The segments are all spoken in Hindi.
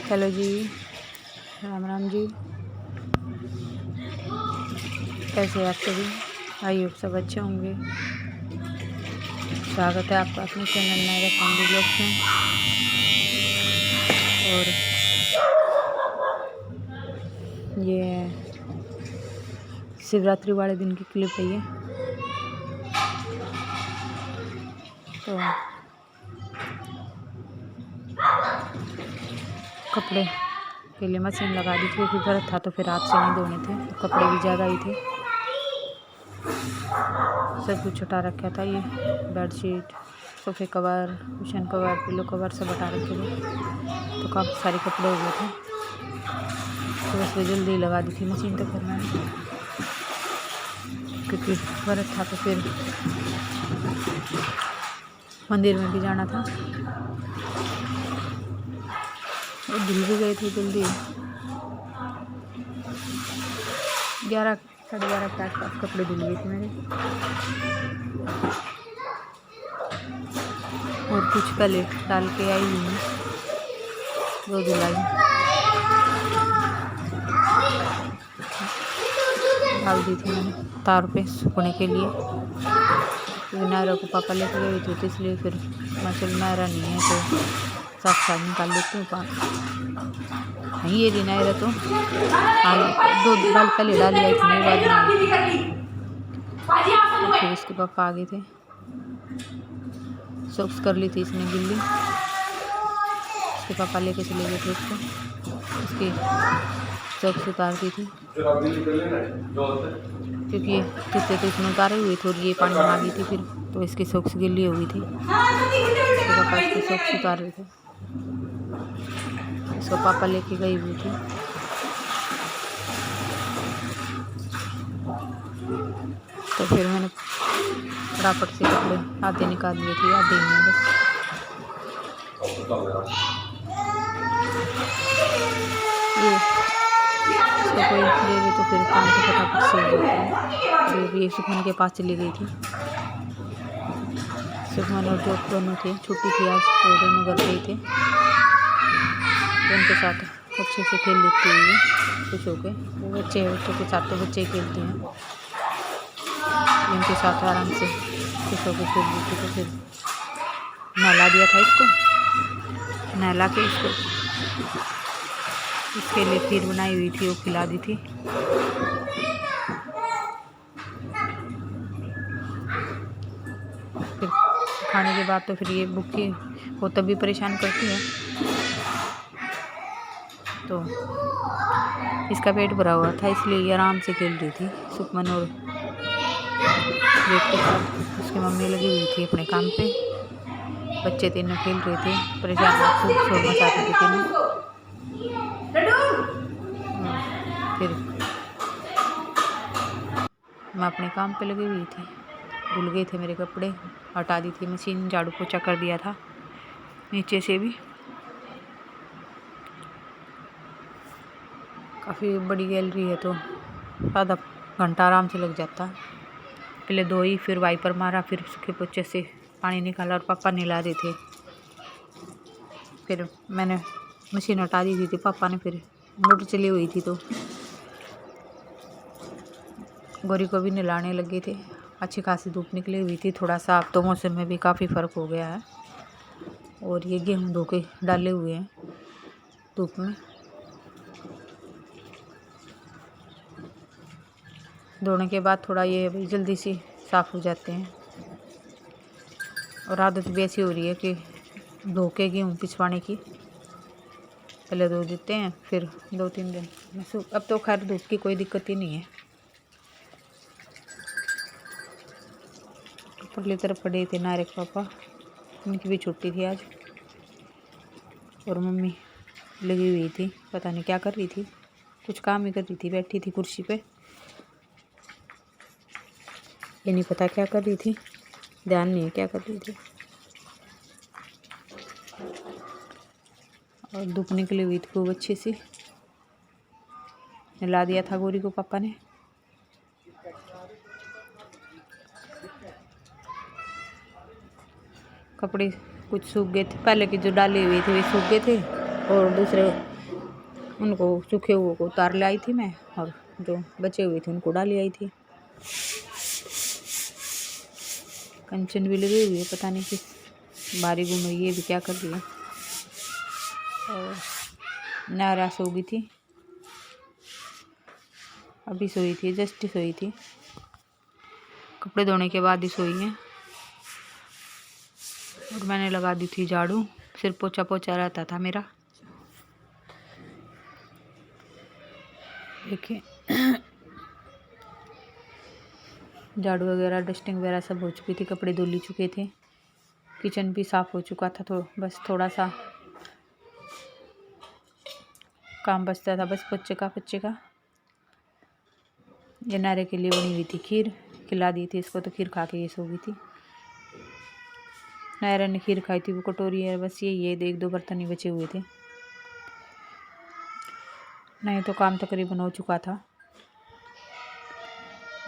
हेलो जी, राम राम जी। कैसे आप सभी? आई होप सब अच्छे होंगे। स्वागत है आपका अपने चैनल नायरा फैमिली ब्लॉग्स में। और ये शिवरात्रि वाले दिन की क्लिप है ये। तो कपड़े के लिए मशीन लगा दी थी, क्योंकि व्रत था तो फिर हाथ से नहीं धोने थे, तो कपड़े भी ज़्यादा ही थे। सब कुछ हटा रखा था, ये बेडशीट, सोफे cover, cushion cover, pillow cover सब हटा रखे थे। तो काफ़ी सारे कपड़े हो गए थे, तो बस जल्दी लगा दी थी मशीन। तो फिर मैंने, क्योंकि व्रत था तो फिर मंदिर में भी जाना था और धुल भी गए थे जल्दी। 11 साढ़े 11 के आसपास कपड़े धुल गए थे मेरे, और कुछ पहले डाल के आई हुई हूँ, वो धुलाई डाल दी थी मैंने तार पे सूखने के लिए। क्योंकि नायरा को पापा लेकर गए थे, तो इसलिए फिर चल नायरा नहीं है तो साफ साफ निकाल लेती हूँ पानी। नहीं ये नायरा तो दो बाल पहले डाली आई थी, बाद में फिर इसके पापा आ गए थे। सॉक्स कर ली थी इसने गिल्ली, इसके पापा लेके चले गए थे उसको, इसकी सॉक्स उतार दी थी, क्योंकि जूते तो इसने उतारे हुए थे और ये पानी में आ गई थी फिर, तो इसकी सॉक्स गिल्ली हो गई थी। इसके पापा इसकी सॉक्स उतार रहे थे, इसको पापा लेके गई हुई थी। तो फिर मैंने फटाफट से कपड़े आधे निकाल लिए थे, आधे में बस। ये इसको कोई ले ले तो फिर काम को फटाफट से हो जाता है। ये सुखमन के पास चली गई थी, सुखमन और जोत दोनों थे, छुट्टी थी आज तो दोनों घर गए थे। उनके साथ अच्छे से खेल लेती हुई खुश होके, वो बच्चों के साथ तो बच्चे खेलते हैं, उनके साथ आराम से खुश होकर खेल लेती। तो फिर नहला दिया था इसको, नहला के इसके लिए खीर बनाई हुई थी, वो खिला दी थी। फिर खाने के बाद तो फिर ये भूखी वो तभी परेशान करती है, तो इसका पेट भरा हुआ था इसलिए ये आराम से खेल रही थी। सुखमन और वेट के साथ उसकी मम्मी लगी हुई थी अपने काम पे, बच्चे तीनों खेल रहे थे, परेशान खूब शोर मचाते थे तीनों। फिर मैं अपने काम पे लगी हुई थी, धुल गए थे मेरे कपड़े, हटा दी थी मशीन, झाड़ू पोछा कर दिया था नीचे से भी। काफ़ी बड़ी गैलरी है तो आधा घंटा आराम से लग जाता। पहले धोई, फिर वाइपर मारा, फिर सूखे पोछे से पानी निकाला और पापा नहला रहे थे। फिर मैंने मशीन हटा दी थी, पापा ने फिर मोटर चली हुई थी तो गौरी को भी नहलाने लगे थे। अच्छी खासी धूप निकली हुई थी, थोड़ा सा अब तो मौसम में भी काफ़ी फ़र्क हो गया है। और ये गेहूँ धो के डाले हुए हैं धूप में, धोने के बाद थोड़ा ये भाई जल्दी से साफ़ हो जाते हैं। और आदत भी ऐसी हो रही है कि धो के गेहूँ पिछवाने की, पहले धो देते हैं फिर 2-3 दिन में अब तो खैर धूप की कोई दिक्कत ही नहीं है। परली तरफ पड़े थे नायरा के पापा, उनकी भी छुट्टी थी आज, और मम्मी लगी हुई थी, पता नहीं क्या कर रही थी, कुछ काम ही कर रही थी, बैठी थी कुर्सी पे, ये नहीं पता क्या कर रही थी, ध्यान नहीं है क्या कर रही थी। और धूप निकली हुई थी खूब अच्छी सी, नहला दिया था गौरी को पापा ने। कपड़े कुछ सूख गए थे, पहले के जो डाले हुए थे वे सूख गए थे, और दूसरे उनको सूखे हुए को उतार ले आई थी मैं, और जो बचे हुए थे उनको डाल आई थी। कंचन भी लगी हुई है, पता नहीं किस बारी गुम हुई है, भी क्या कर रही है। और नारा सो गई थी, अभी सोई थी, जस्ट सोई थी, कपड़े धोने के बाद ही सोई है। और मैंने लगा दी थी झाड़ू, सिर्फ पोछा पोछा रहता था मेरा। देखिए झाड़ू वगैरह डस्टिंग वगैरह सब हो चुकी थी, कपड़े धो ली चुके थे, किचन भी साफ़ हो चुका था। तो बस थोड़ा सा काम बचता था, बस बच्चे का। ये नारे के लिए बनी हुई थी खीर, खिला दी थी इसको, तो खीर खा के ये सो गई थी। नायरा ने खीर खाई थी, वो कटोरी है, बस ये 1-2 बर्तन ही बचे हुए थे, नहीं तो काम तकरीबन हो चुका था।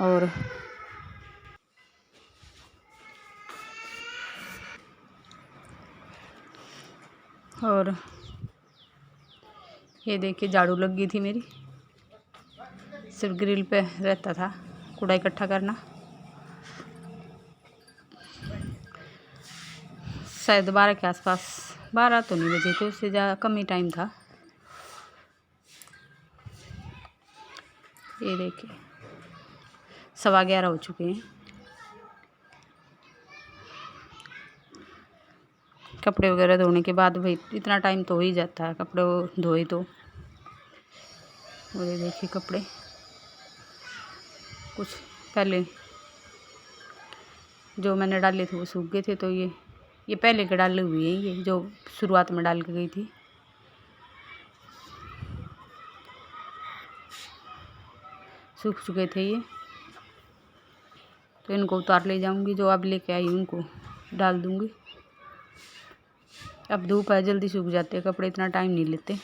और ये देखिए झाड़ू लग गई थी मेरी, सिर्फ ग्रिल पे रहता था कूड़ा इकट्ठा करना। शायद 12 के आसपास, 12 तो नहीं बजे थे, उससे ज़्यादा कम ही टाइम था। ये देखिए 11:15 हो चुके हैं। कपड़े वगैरह धोने के बाद भाई इतना टाइम तो हो ही जाता है, कपड़े धोए तो। और ये देखिए कपड़े कुछ पहले जो मैंने डाले थे वो सूख गए थे, तो ये पहले के डाले हुए हैं, ये जो शुरुआत में डाल के गई थी। सूख चुके थे ये, तो इनको उतार ले जाऊंगी, जो अब लेके आई उनको डाल दूंगी। अब धूप है, जल्दी सूख जाते हैं कपड़े, इतना टाइम नहीं लेते।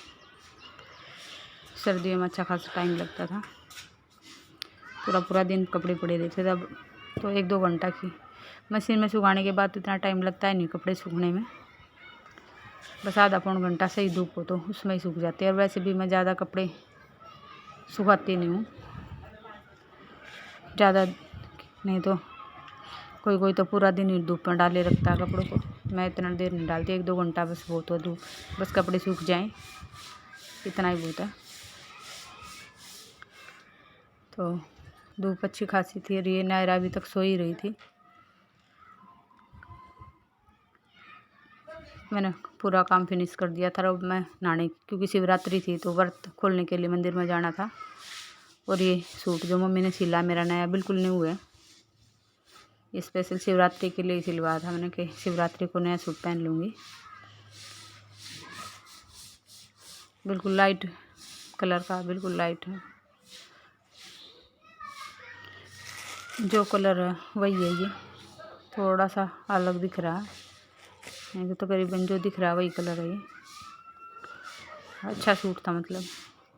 सर्दियों में अच्छा खासा टाइम लगता था, पूरा दिन कपड़े पड़े रहते थे। अब तो 1-2 घंटा की मशीन में सुखाने के बाद तो इतना टाइम लगता है नहीं कपड़े सूखने में, बस आधा पौन घंटा सही धूप हो तो उसमें ही सूख जाते हैं। और वैसे भी मैं ज़्यादा कपड़े सुखाती नहीं हूँ, ज़्यादा नहीं तो कोई तो पूरा दिन ही धूप में डाले रखता है कपड़ों को। मैं इतना देर नहीं डालती, 1-2 घंटा बस बहुत हो धूप, बस कपड़े सूख जाएं, इतना ही बहुत है। तो धूप अच्छी खासी थी, और ये नायरा अभी तक सो ही रही थी। मैंने पूरा काम फिनिश कर दिया था। अब मैं नहाने, क्योंकि शिवरात्रि थी तो व्रत खोलने के लिए मंदिर में जाना था। और ये सूट जो मम्मी ने सिला मेरा नया, बिल्कुल न्यू है, ये स्पेशल शिवरात्रि के लिए सिलवाया था मैंने, कि शिवरात्रि को नया सूट पहन लूँगी। बिल्कुल लाइट कलर का, बिल्कुल लाइट है, जो कलर है वही है। ये थोड़ा सा अलग दिख रहा है, नहीं तो तकरीबन जो दिख रहा है वही कलर है। ये अच्छा सूट था, मतलब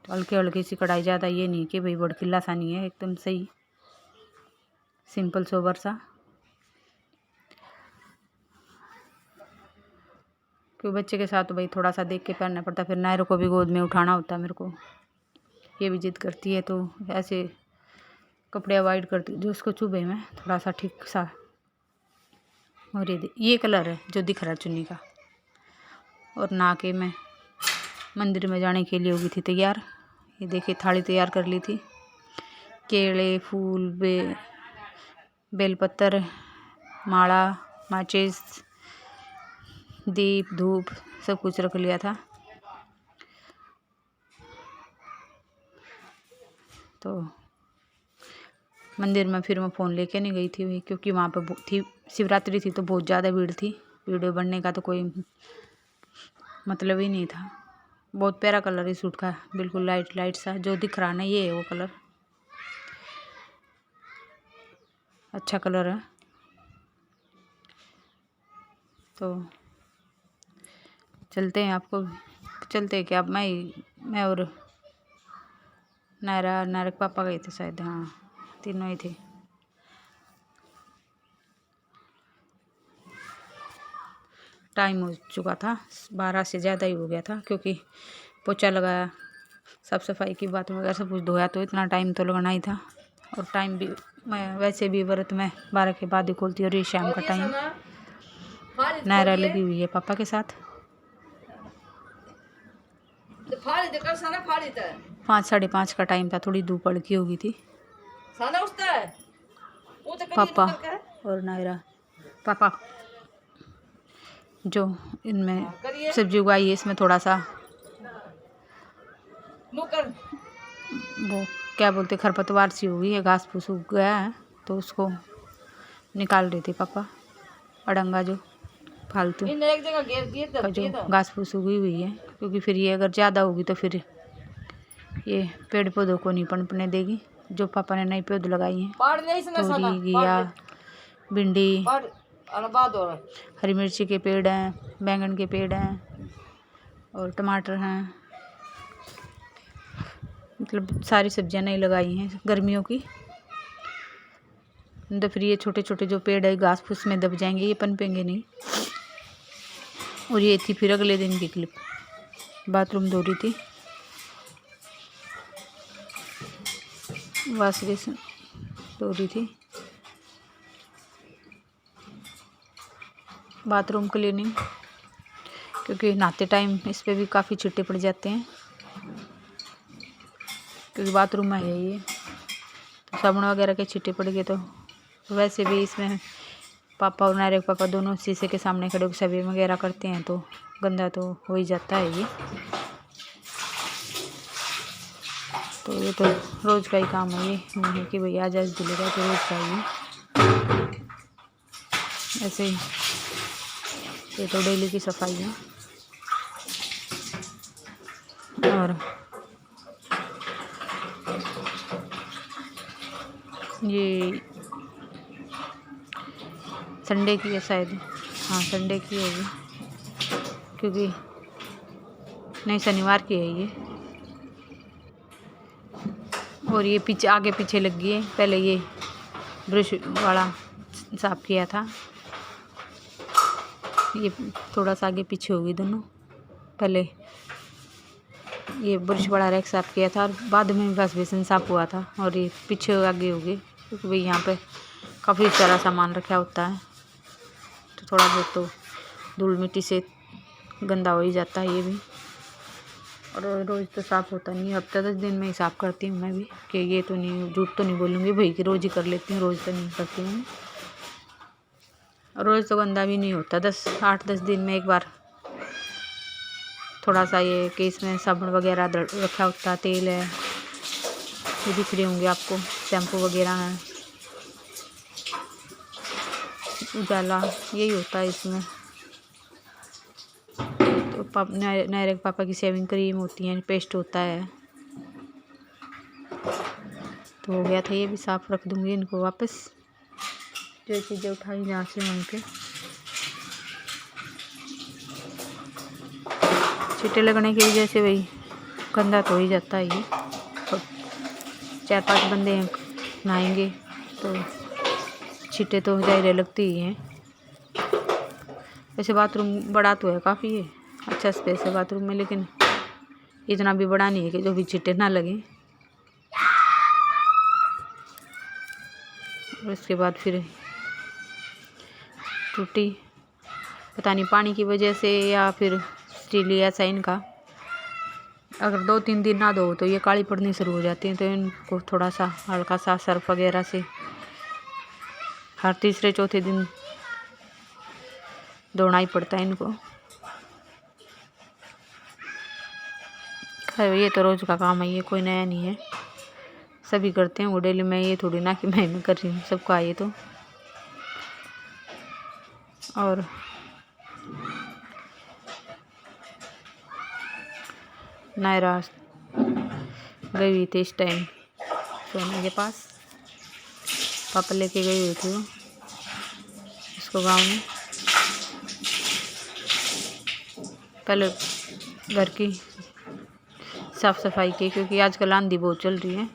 तो हल्की सी कढ़ाई, ज़्यादा ये नहीं कि भाई भड़कीला सा नहीं है, एकदम सही सिंपल सोबर सा। क्योंकि बच्चे के साथ तो भाई थोड़ा सा देख के पहनना पड़ता, फिर नायरों को भी गोद में उठाना होता है मेरे को, ये भी जिद करती है, तो ऐसे कपड़े अवॉइड करती हूँ जो उसको चुभे में थोड़ा सा ठीक सा। और ये कलर है जो दिख रहा है चुन्नी का। और नहा के मैं मंदिर में जाने के लिए हो गई थी तैयार। ये देखिए थाली तैयार कर ली थी, केले, फूल, बेलपत्र, माला, माचिस, दीप, धूप सब कुछ रख लिया था। तो मंदिर में फिर मैं फ़ोन लेके नहीं गई थी, क्योंकि वहाँ पे थी शिवरात्रि थी तो बहुत ज़्यादा भीड़ थी, वीडियो बनने का तो कोई मतलब ही नहीं था। बहुत प्यारा कलर है सूट का, बिल्कुल लाइट सा, जो दिख रहा ना ये है वो कलर, अच्छा कलर है। तो चलते हैं, आपको चलते हैं क्या? अब मैं और नायरा के पापा गए थे शायद, हाँ तीनों ही थे। टाइम हो चुका था, 12 से ज़्यादा ही हो गया था, क्योंकि पोछा लगाया, साफ़ सफाई की बात वगैरह सब कुछ धोया, तो इतना टाइम तो लगना ही था। और टाइम भी मैं वैसे भी व्रत में 12 के बाद ही खोलती हूँ, और ये शाम का टाइम। नायरा लगी हुई है पापा के साथ। 5 साढ़े 5 का टाइम था, थोड़ी धूप हल्की हो गई थी। पापा और नायरा, पापा जो इनमें सब्जी उगाई है, इसमें थोड़ा सा वो क्या बोलते खरपतवार सी हो गई है, घास फूस उग गया है, तो उसको निकाल रहे थे पापा। अड़ंगा जो फालतू का जो घास फूस उगी हुई है, क्योंकि फिर ये अगर ज़्यादा होगी तो फिर ये पेड़ पौधों को नहीं पनपने देगी। जो पापा ने नई पौध लगाई हैं, तोरी, घिया, भिंडी, हरी मिर्ची के पेड़ हैं, बैंगन के पेड़ हैं और टमाटर हैं। मतलब सारी सब्जियां नहीं लगाई हैं गर्मियों की। तो फिर ये छोटे छोटे जो पेड़ है घास फूस में दब जाएंगे, ये पनपेंगे नहीं। और ये थी फिर अगले दिन की क्लिप। बाथरूम धो रही थी, वॉश बेसिन धो रही थी, बाथरूम क्लीनिंग, क्योंकि नहाते टाइम इस पे भी काफ़ी छिट्टे पड़ जाते हैं, क्योंकि बाथरूम में है ये, तो साबुन वगैरह के छिट्टे पड़ गए। तो वैसे भी इसमें पापा और नायरा के पापा दोनों शीशे के सामने खड़े होकर सफाई वगैरह करते हैं, तो गंदा तो हो ही जाता है ये। तो ये तो रोज़ का ही काम है, ये नहीं है कि भैया आज धुलेगा, तो रोज़ का ही ऐसे ही। ये तो डेली की सफाई है। और ये संडे की है शायद, हाँ संडे की होगी, क्योंकि नहीं शनिवार की है ये। और ये पीछे आगे पीछे लग गई है, पहले ये ब्रश वाला साफ किया था, ये थोड़ा सा आगे पीछे होगी दोनों। पहले ये ब्रश वाला रैक साफ किया था, और बाद में वॉश बेसिन साफ हुआ था, और ये पीछे आगे होगी, क्योंकि भाई यहाँ पे काफ़ी सारा सामान रखा होता है, तो थोड़ा बहुत तो धूल मिट्टी से गंदा हो ही जाता है ये भी। और रोज़ तो साफ़ होता नहीं है, हफ्ते 10 दिन में ही साफ़ करती हूँ मैं भी, कि ये तो नहीं, झूठ तो नहीं बोलूँगी भाई कि रोज़ ही कर लेती हूँ, रोज़ तो नहीं करती हूँ। रोज़ तो गंदा भी नहीं होता, 8-10 दिन में एक बार थोड़ा सा ये कि इसमें साबुन वगैरह रखा होता है, तेल है, ये दिख रहे होंगे आपको, शैम्पू वगैरह है, उजाला यही होता है इसमें। तो नायरा के पापा की शेविंग क्रीम होती है, पेस्ट होता है, तो हो गया था ये भी साफ। रख दूँगी इनको वापस, जो चीज़ें उठाई जहाँ से वहीं पे। छींटे लगने की वजह से भाई गंदा तो ही जाता है ये, और 4-5 बंदे नहाएंगे तो छींटे तो ज़ाहिर लगती ही हैं। वैसे बाथरूम बड़ा तो है काफ़ी, है अच्छा स्पेस है बाथरूम में, लेकिन इतना भी बड़ा नहीं है कि जो भी छींटे ना लगे। और उसके बाद फिर टूटी, पता नहीं पानी की वजह से या फिर स्टील या साइन का, अगर 2-3 दिन ना धो तो ये काली पड़नी शुरू हो जाती है। तो इनको थोड़ा सा हल्का सा सर्फ वगैरह से हर तीसरे चौथे दिन धोना ही पड़ता है इनको। खैर ये तो रोज़ का काम है, ये कोई नया नहीं है, सभी करते हैं वो डेली में, ये थोड़ी ना कि मैं कर रही हूँ, सबका ये तो। और नायरा गई हुई थी इस टाइम सोने के पास, पापा लेके गई हुई थी वो उसको गाँव में। पहले घर की साफ़ सफाई की, क्योंकि आजकल आंधी बहुत चल रही है,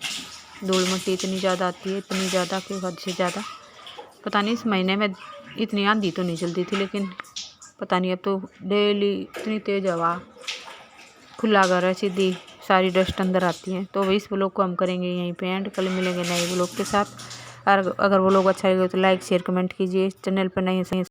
धूल मिट्टी इतनी ज़्यादा आती है, इतनी ज़्यादा कि हद से ज़्यादा। पता नहीं इस महीने में इतनी आंधी तो नहीं चलती थी, लेकिन पता नहीं अब तो डेली इतनी तेज़ हवा, खुला घर है, सीधी सारी डस्ट अंदर आती है। तो इस व्लॉग को हम करेंगे यहीं पे एंड, कल मिलेंगे नए व्लॉग के साथ। और अगर व्लॉग अच्छा लगे तो लाइक शेयर कमेंट कीजिए, चैनल पर नए